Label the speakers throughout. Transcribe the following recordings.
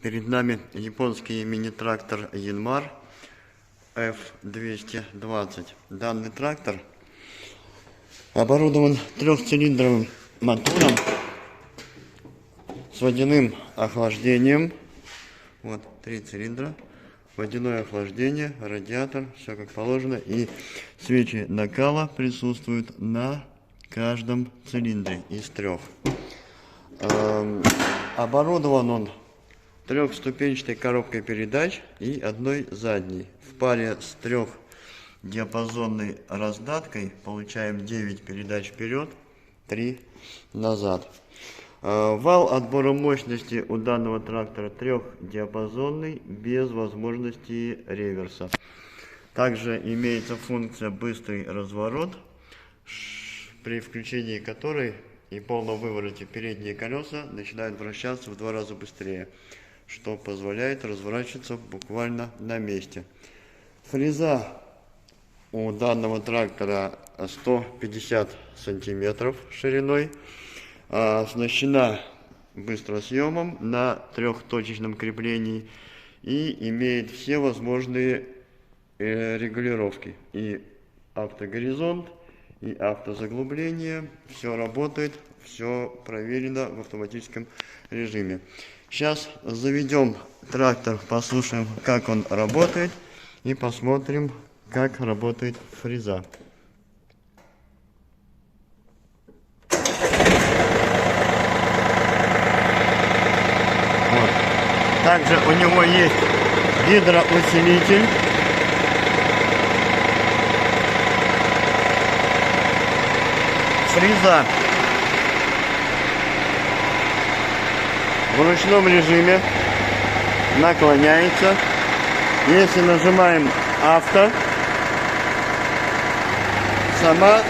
Speaker 1: Перед нами японский мини-трактор Янмар F220. Данный трактор оборудован трехцилиндровым мотором с водяным охлаждением. Вот 3 цилиндра, водяное охлаждение, радиатор, все как положено. И свечи накала присутствуют на каждом цилиндре из 3. Оборудован он трехступенчатой коробкой передач и одной задней. В паре с трехдиапазонной раздаткой получаем 9 передач вперед, 3 назад. Вал отбора мощности у данного трактора трехдиапазонный, без возможности реверса. Также имеется функция быстрый разворот, при включении которой и полном вывороте передние колеса начинают вращаться в 2 раза быстрее, что позволяет разворачиваться буквально на месте. Фреза у данного трактора 150 сантиметров шириной, оснащена быстросъемом на трехточечном креплении и имеет все возможные регулировки. И автогоризонт, и автозаглубление. Все работает, все проверено в автоматическом режиме. Сейчас заведем трактор, послушаем, как он работает, и посмотрим, как работает фреза. Вот. Также у него есть гидроусилитель. Фреза в ручном режиме наклоняется. Если нажимаем авто, сама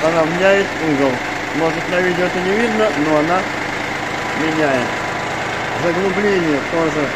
Speaker 1: равняет угол. Может, на видео это не видно, но она меняет. Заглубление тоже